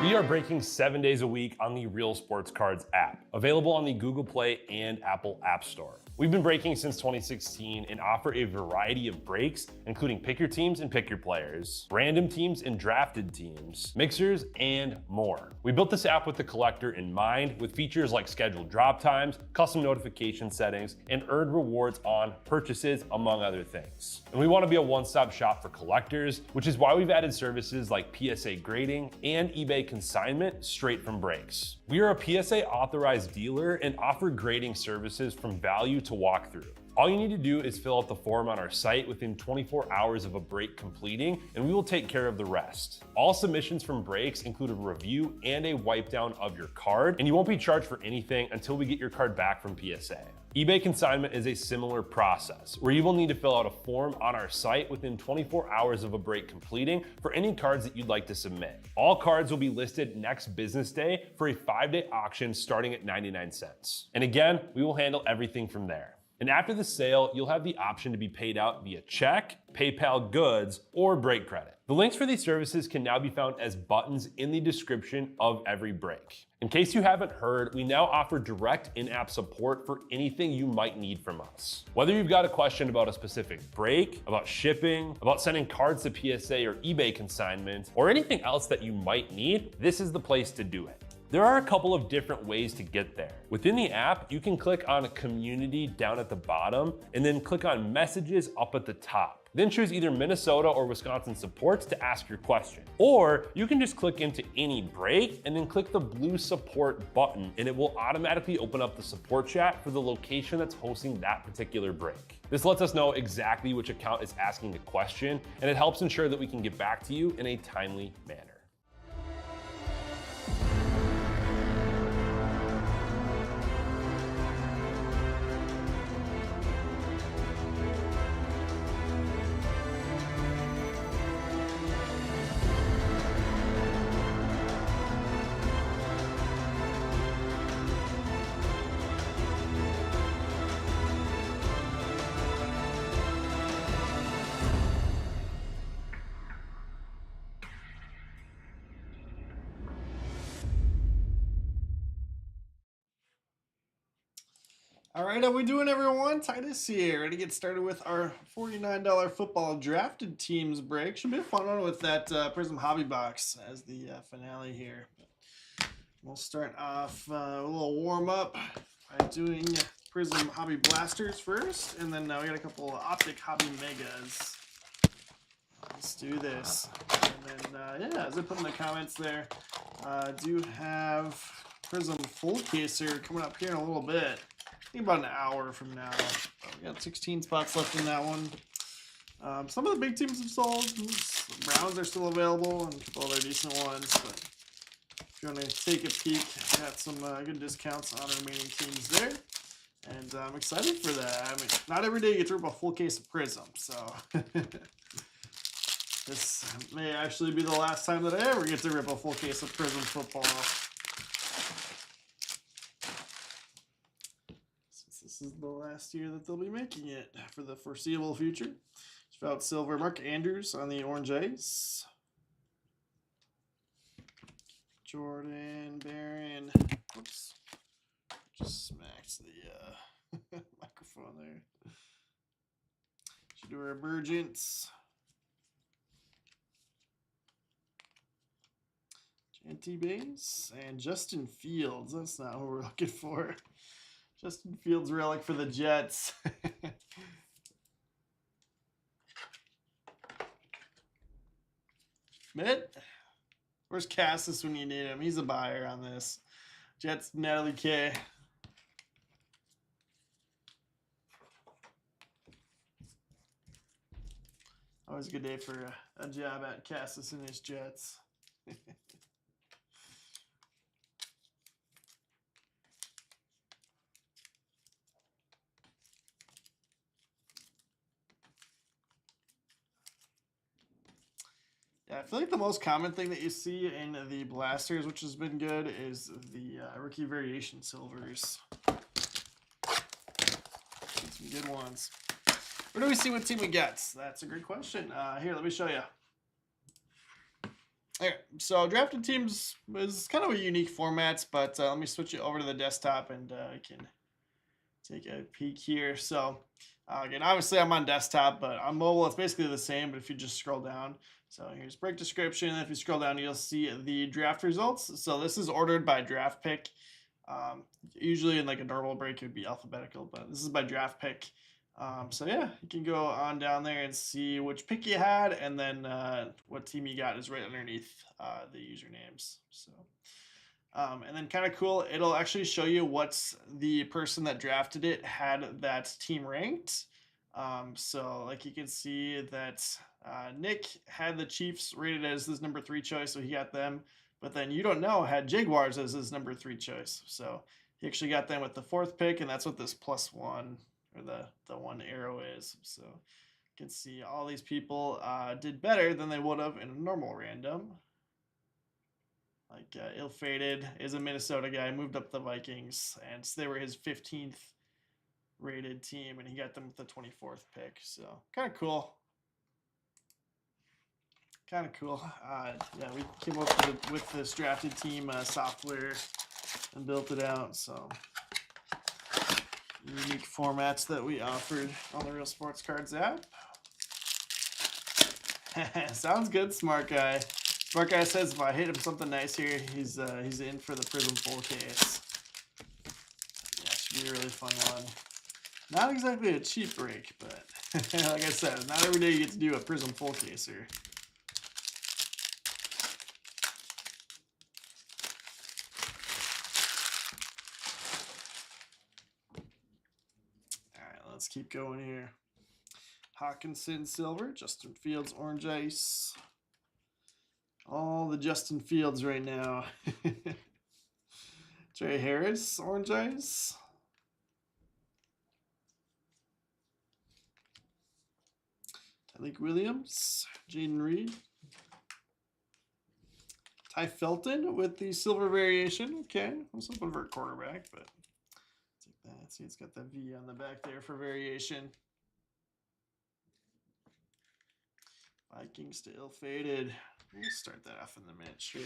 We are breaking 7 days a week on the Real Sports Cards app, available on the Google Play and Apple App Store. We've been breaking since 2016 and offer a variety of breaks, including pick your teams and pick your players, random teams and drafted teams, mixers, and more. We built this app with the collector in mind, with features like scheduled drop times, custom notification settings, and earned rewards on purchases, among other things. And we want to be a one-stop shop for collectors, which is why we've added services like PSA grading and eBay consignment straight from breaks. We are a PSA authorized dealer and offer grading services from value to walkthrough. All you need to do is fill out the form on our site within 24 hours of a break completing, and we will take care of the rest. All submissions from breaks include a review and a wipe down of your card, and you won't be charged for anything until we get your card back from PSA. eBay consignment is a similar process, where you will need to fill out a form on our site within 24 hours of a break completing for any cards that you'd like to submit. All cards will be listed next business day for a 5-day auction starting at 99 cents. And again, we will handle everything from there. And after the sale, you'll have the option to be paid out via check, PayPal goods, or break credit. The links for these services can now be found as buttons in the description of every break. In case you haven't heard, we now offer direct in-app support for anything you might need from us. Whether you've got a question about a specific break, about shipping, about sending cards to PSA or eBay consignment, or anything else that you might need, this is the place to do it. There are a couple of different ways to get there. Within the app, you can click on Community down at the bottom, and then click on Messages up at the top. Then choose either Minnesota or Wisconsin supports to ask your question. Or you can just click into any break and then click the blue support button, and it will automatically open up the support chat for the location that's hosting that particular break. This lets us know exactly which account is asking the question, and it helps ensure that we can get back to you in a timely manner. All right, how we doing, everyone? Titus here, ready to get started with our $49 football drafted teams break. Should be a fun one with that Prism Hobby Box as the finale here. We'll start off a little warm up by doing Prism Hobby Blasters first, and then we got a couple of Optic Hobby Megas. Let's do this. And then, yeah, as I put in the comments there, do have Prism Full Caser coming up here in a little bit. About an hour from now. We got 16 spots left in that one. Some of the big teams have sold. Browns are still available and a couple other decent ones. But if you want to take a peek, got some good discounts on the remaining teams there. And I'm excited for that. I mean, not every day you get to rip a full case of Prism. So this may actually be the last time that I ever get to rip a full case of Prism football. This is the last year that they'll be making it for the foreseeable future. Spout Silver, Mark Andrews on the Orange Ice. Jordan Barron. Whoops. Just smacked the microphone there. Shador Emergence. Janty Bays. And Justin Fields. That's not what we're looking for. Justin Fields relic for the Jets. Mitt? Where's Cassis when you need him? He's a buyer on this. Jets, Natalie K. Always a good day for a job at Cassis and his Jets. Yeah, I feel like the most common thing that you see in the blasters, which has been good, is the rookie variation silvers. Some good ones. Where do we see what team we get? That's a great question. Here, let me show you. Okay, so drafted teams is kind of a unique format, but let me switch it over to the desktop and I can take a peek here. So again, obviously I'm on desktop, but on mobile it's basically the same. But if you just scroll down, so here's break description. If you scroll down, you'll see the draft results. So this is ordered by draft pick. Usually in like a normal break it would be alphabetical, but this is by draft pick. So yeah, you can go on down there and see which pick you had, and then what team you got is right underneath the usernames. So. And then kind of cool, it'll actually show you what's the person that drafted it had that team ranked. So like you can see that Nick had the Chiefs rated as his number 3 choice, so he got them. But then you don't know had Jaguars as his number 3 choice, so he actually got them with the 4th pick, and that's what this +1 or the one arrow is. So you can see all these people did better than they would have in a normal random. Like Ill Fated is a Minnesota guy, moved up the Vikings, and so they were his 15th rated team, and he got them with the 24th pick. So kind of cool. Kind of cool. Yeah, we came up with this drafted team software and built it out. So unique formats that we offered on the Real Sports Cards app. Sounds good, smart guy. Smart guy says if I hit him something nice here, he's in for the Prism full case. Yeah, should be a really fun one. Not exactly a cheap break, but like I said, not every day you get to do a Prism full caser. All right, let's keep going here. Hawkinson silver, Justin Fields orange ice. All the Justin Fields right now. Trey Harris orange ice. Tyreek Williams, Jaden Reed. Ty Felton with the silver variation. Okay, I was hoping for a quarterback, but take that. See, it's got the V on the back there for variation. Vikings to ill fated. We'll start that off in the minute, sure.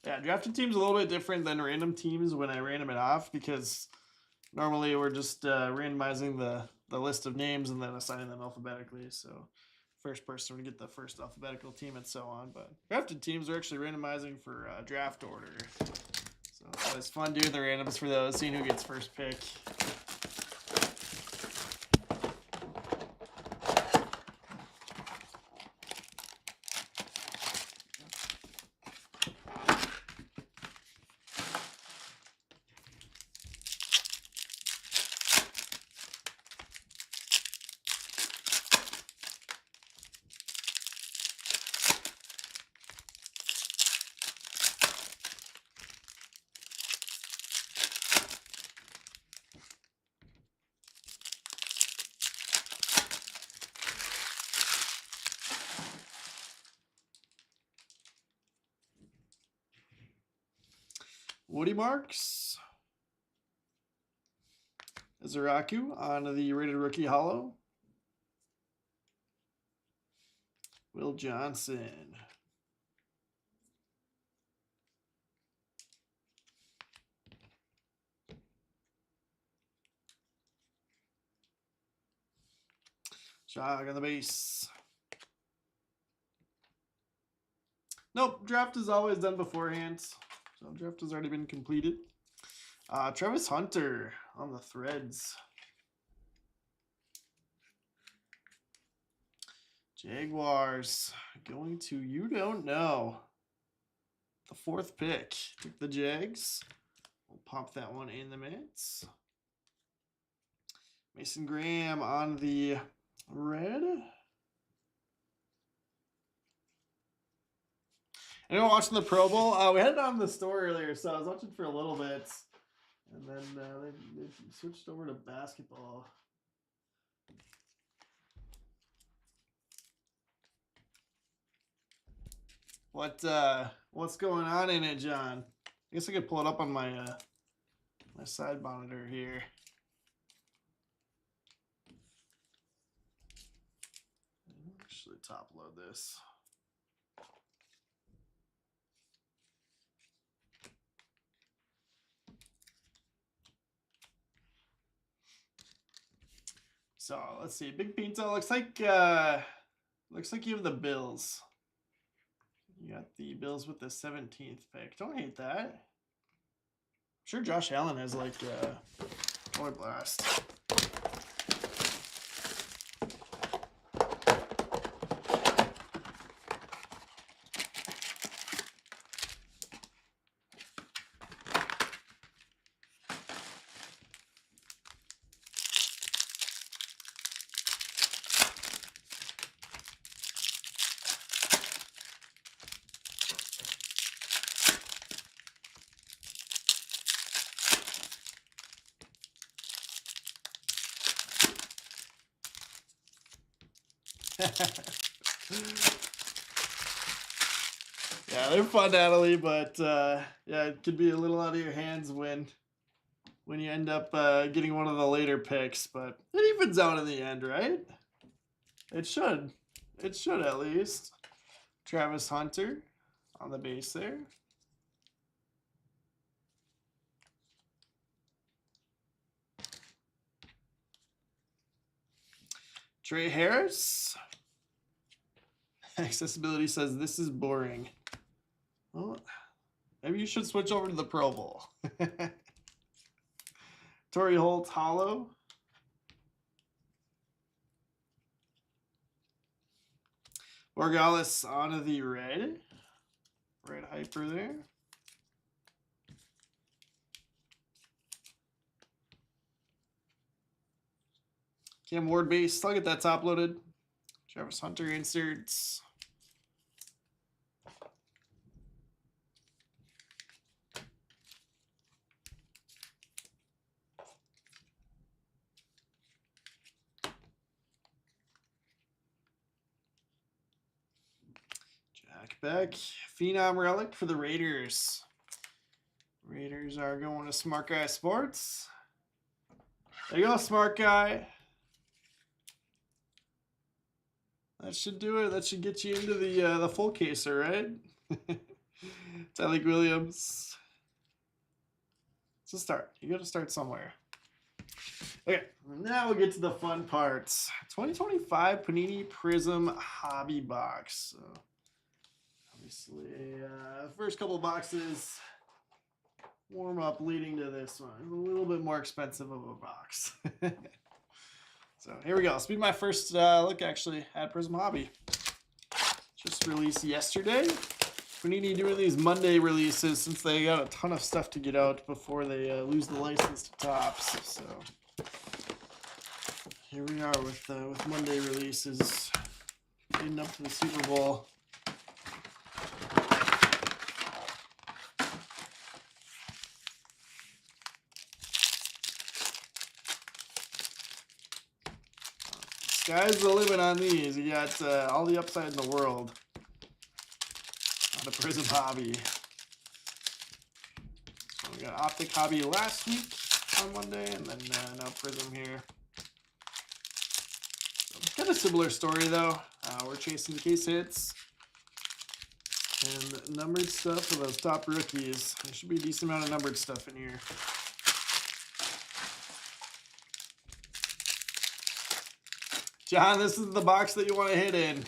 Yeah, drafted team's a little bit different than random teams when I random it off, because normally we're just randomizing the list of names and then assigning them alphabetically. So first person would get the first alphabetical team and so on. But drafted teams are actually randomizing for draft order. So it's always fun doing the randoms for those, seeing who gets first pick. Woody Marks. Zaraku on the rated rookie hollow. Will Johnson. Jog on the base. Nope, draft is always done beforehand. So draft has already been completed. Travis Hunter on the threads. Jaguars going to you don't know. The 4th pick. Took the Jags. We'll pop that one in the minutes. Mason Graham on the red. Anyone watching the Pro Bowl? We had it on the store earlier, so I was watching for a little bit. And then they switched over to basketball. What's going on in it, John? I guess I could pull it up on my my side monitor here. Actually, top load this. So let's see. Big Pinto looks like you have the Bills. You got the Bills with the 17th pick. Don't hate that. I'm sure Josh Allen has like Color Blast. Yeah, they're fun, Natalie, but yeah, it could be a little out of your hands when you end up getting one of the later picks, but it evens out in the end, right? It should. It should at least. Travis Hunter on the base there. Trey Harris. Accessibility says this is boring. Well, maybe you should switch over to the Pro Bowl. Torrey Holt hollow. Borgalis on the red. Red hyper there. Cam Ward base. I'll get that top loaded. Travis Hunter inserts. Jack Beck. Phenom relic for the Raiders. Raiders are going to Smart Guy Sports. There you go, Smart Guy. That should do it. That should get you into the full caser, right? Tyleik Williams. It's a start. You got to start somewhere. Okay, now we'll get to the fun parts. 2025 Panini Prism Hobby Box. So, obviously, the first couple boxes warm up leading to this one. It's a little bit more expensive of a box. So here we go. This will be my first look actually at Prism Hobby. Just released yesterday. Panini doing these Monday releases since they got a ton of stuff to get out before they lose the license to Topps. So here we are with Monday releases leading up to the Super Bowl. Sky's the limit on these. You got all the upside in the world on the Prism Hobby. So we got Optic Hobby last week on Monday, and then now Prism here. So kind of similar story though. We're chasing case hits and numbered stuff for those top rookies. There should be a decent amount of numbered stuff in here. John, this is the box that you want to hit in.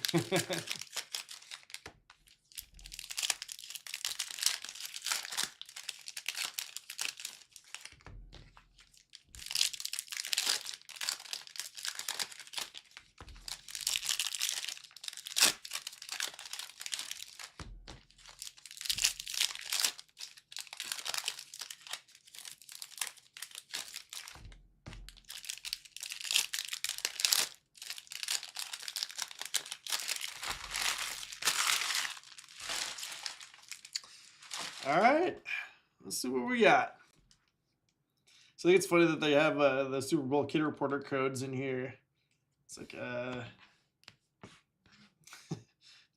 All right, let's see what we got. So I think it's funny that they have the Super Bowl Kid Reporter codes in here. It's like, I think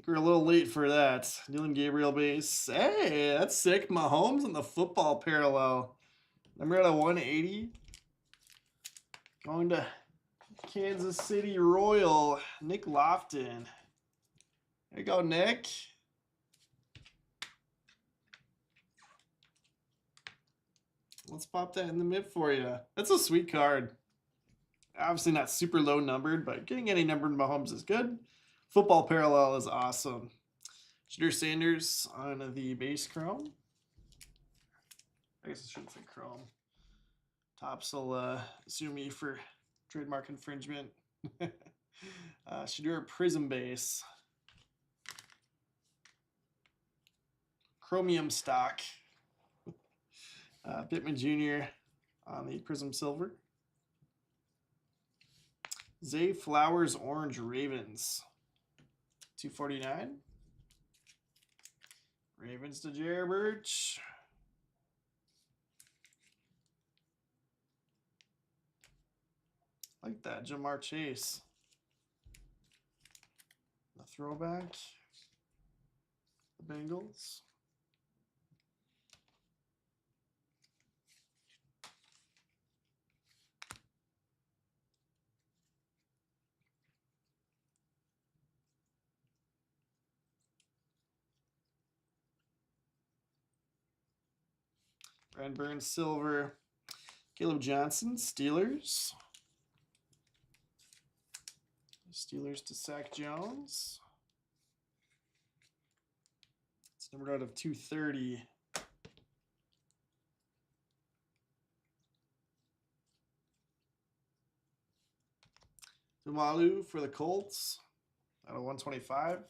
we're a little late for that. Dylan Gabriel base. Hey, that's sick. Mahomes on the football parallel. Number out of 180. Going to Kansas City Royal, Nick Lofton. There you go, Nick. Let's pop that in the mid for you. That's a sweet card. Obviously not super low numbered, but getting any numbered Mahomes is good. Football Parallel is awesome. Shadur Sanders on the base chrome. I guess I shouldn't say chrome. Tops will sue me for trademark infringement. Shadur Prism base. Chromium stock. Pittman Jr. on the Prism Silver. Zay Flowers Orange Ravens. 249. Ravens to Jared Birch. Like that, Jamar Chase. The throwback. The Bengals. Brad Burns Silver. Caleb Johnson, Steelers. Steelers to Sack Jones. It's numbered out of 230. Dumalu for the Colts out of 125.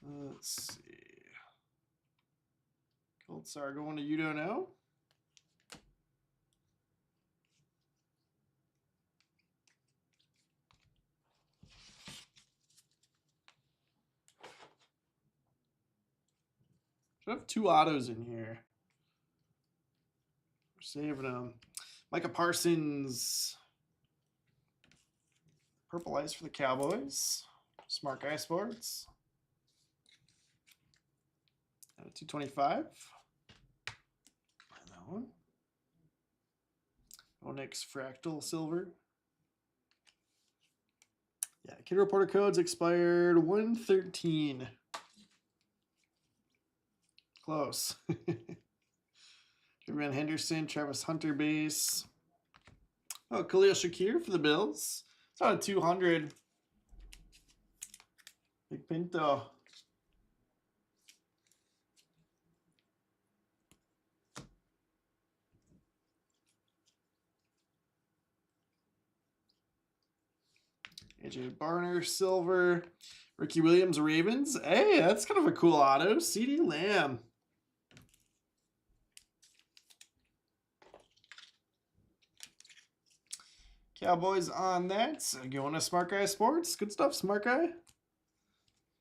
Let's see. Colts are going to You Don't Know. Should have 2 autos in here. We're saving them. Micah Parsons. Purple Ice for the Cowboys. Smart Guy Sports. Out of 225. And that one. Onyx Fractal Silver. Yeah, Kid Reporter codes expired 113. Close. Van Henderson, Travis Hunter base. Oh, Khalil Shakir for the Bills. It's on a 200. Big Pinto. AJ Barner, silver. Ricky Williams, Ravens. Hey, that's kind of a cool auto. CeeDee Lamb. Cowboys on that. Going to Smart Guy Sports. Good stuff, Smart Guy.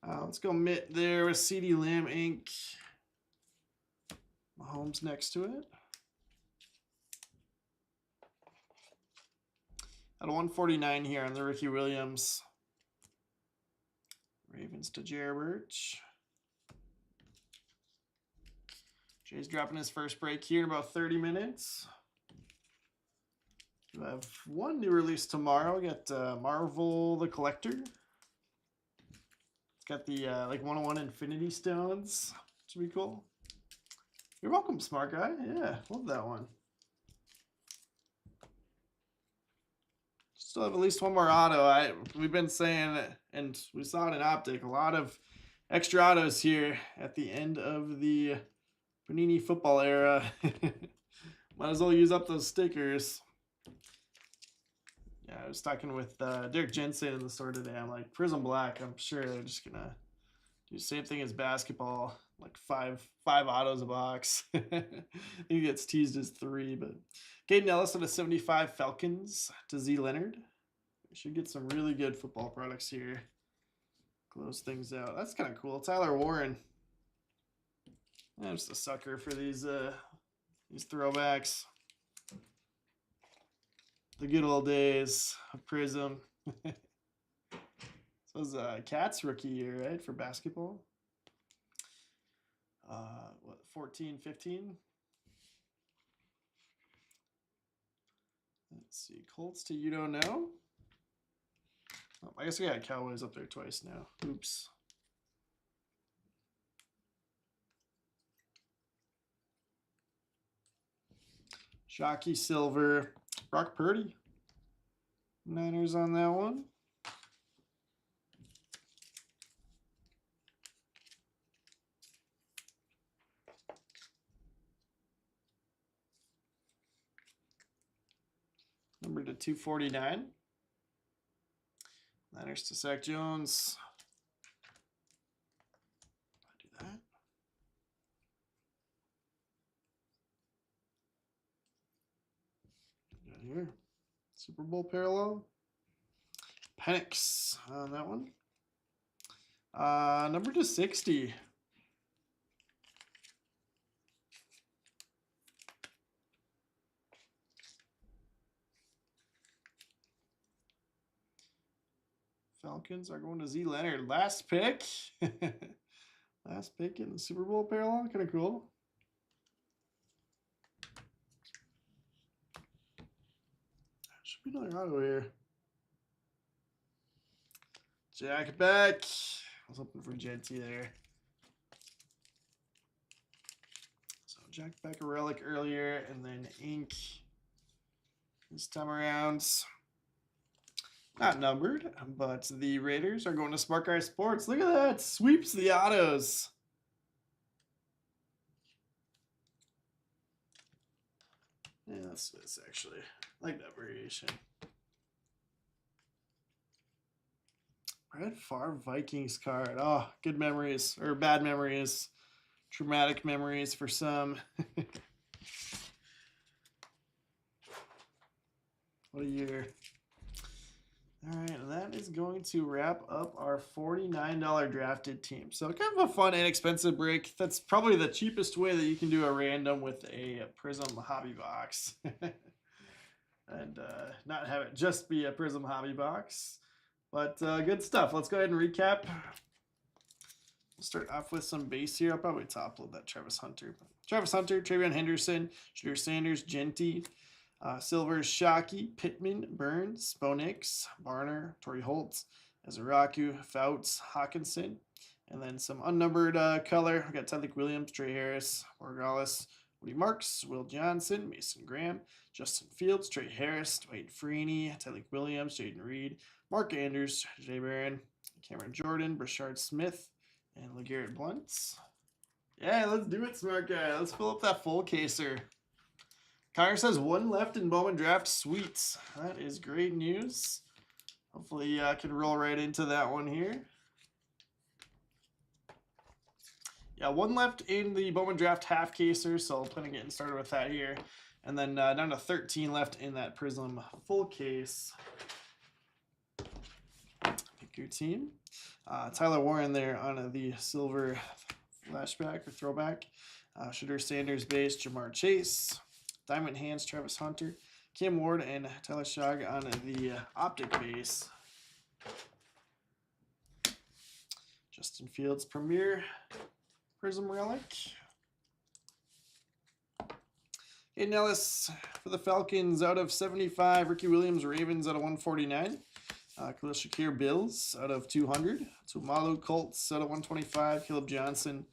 Let's go Mitt there with CeeDee Lamb ink. Mahomes next to it. At 149 here on the Ricky Williams. Ravens to Jared Birch. Jay's dropping his first break here in about 30 minutes. We have one new release tomorrow. We got Marvel the Collector. It's got the like 101 Infinity Stones. Should be cool. You're welcome, Smart Guy. Yeah, love that one. Still have at least one more auto. We've been saying, and we saw it in Optic, a lot of extra autos here at the end of the Panini football era. Might as well use up those stickers. Yeah, I was talking with Derek Jensen in the store today. I'm like, Prism Black, I'm sure they're just gonna do the same thing as basketball, like five autos a box. I think he gets teased as 3, but Caden Ellis at a 75 Falcons to Z Leonard. We should get some really good football products here. Close things out. That's kind of cool. Tyler Warren. I'm just a sucker for these throwbacks. The good old days of Prism. So This was Cat's rookie year, right, for basketball. What, 14, 15? Let's see, Colts to you don't know. Oh, I guess we got Cowboys up there twice now. Oops. Shockey silver. Brock Purdy. Niners on that one. Number to 249. Niners to Zach Jones. Do that. Got here. Super Bowl parallel. Penix on that one. Number to 60. Falcons are going to Z Leonard. Last pick. Last pick in the Super Bowl parallel. Kind of cool. Should be another auto here. Jack Beck. I was hoping for JT there. So Jack Beck, a relic earlier, and then ink this time around. Not numbered, but the Raiders are going to Smart Guy Sports. Look at that. Sweeps the autos. Yeah, that's this actually. I like that variation. Red Favre Vikings card. Oh, good memories. Or bad memories. Traumatic memories for some. What a year. All right, and that is going to wrap up our $49 drafted team. So kind of a fun, inexpensive break. That's probably the cheapest way that you can do a random with a Prism hobby box. And not have it just be a Prism hobby box. But good stuff. Let's go ahead and recap. We'll start off with some base here. I'll probably top load that Travis Hunter. Travis Hunter, Travion Henderson, Shadur Sanders, Genty, Silvers, Shockey, Pittman, Burns, Bonix, Barner, Torrey Holtz, Azaraku, Fouts, Hawkinson, and then some unnumbered color. We got Tylik Williams, Trey Harris, Morgales, Woody Marks, Will Johnson, Mason Graham, Justin Fields, Trey Harris, Dwight Freeney, Tylik Williams, Jaden Reed, Mark Andrews, Jay Barron, Cameron Jordan, Brashard Smith, and LeGarrette Blount. Yeah, let's do it, smart guy. Let's fill up that full caser. Connor says one left in Bowman Draft. Sweet. That is great news. Hopefully I can roll right into that one here. Yeah, one left in the Bowman Draft half caser, so I'll plan on getting started with that here. And then down to 13 left in that Prism full case. Pick your team. Tyler Warren there on the silver flashback or throwback. Shadur Sanders base, Jamar Chase. Diamond Hands, Travis Hunter. Cam Ward and Tyler Shogg on the optic base. Justin Fields Premier Prism Relic. Aiden Ellis for the Falcons out of 75. Ricky Williams Ravens out of 149. Khalil Shakir Bills out of 200. Tumalu Colts out of 125. Caleb Johnson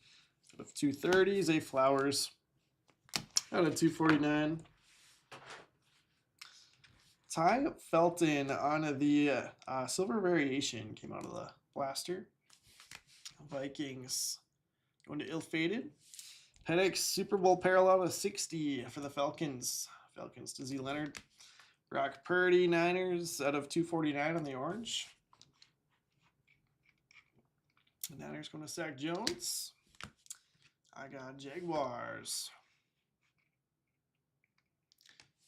out of 230. Zay Flowers out of 249. Ty Felton on the silver variation came out of the blaster. Vikings going to ill-fated. Penix Super Bowl parallel to 60 for the Falcons. Falcons to Z Leonard. Brock Purdy Niners out of 249 on the orange. The Niners going to Zach Jones. I got Jaguars.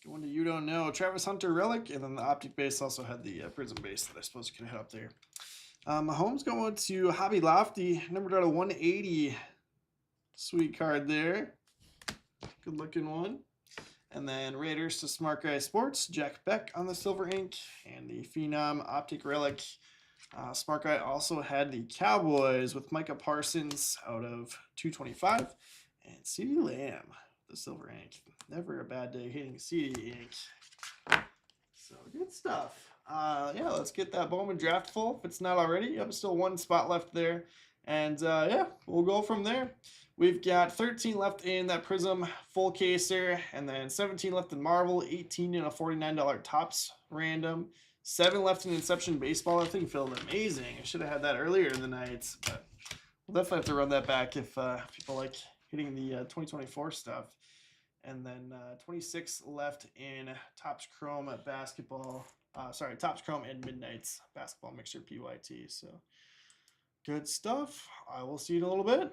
Going to you don't know. Travis Hunter Relic, and then the optic base also had the Prism base that I suppose you can hit up there. Mahomes going to Hobby Lofty, numbered out of 180. Sweet card there. Good looking one. And then Raiders to Smart Guy Sports, Jack Beck on the silver ink, and the Phenom Optic Relic Smart Guy also had the Cowboys with Micah Parsons out of 225 and CeeDee Lamb, the silver ink. Never a bad day hitting CeeDee ink. So good stuff. Yeah, let's get that Bowman draft full if it's not already. Yep, still one spot left there. And yeah, we'll go from there. We've got 13 left in that Prism full caser, and then 17 left in Marvel, 18 in a $49 Tops random, 7 left in Inception Baseball. That thing felt amazing. I should have had that earlier in the night, but we'll definitely have to run that back if people like hitting the 2024 stuff. And then 26 left in Topps Chrome basketball. Topps Chrome and Midnight's basketball mixture PYT. So good stuff. I will see you in a little bit.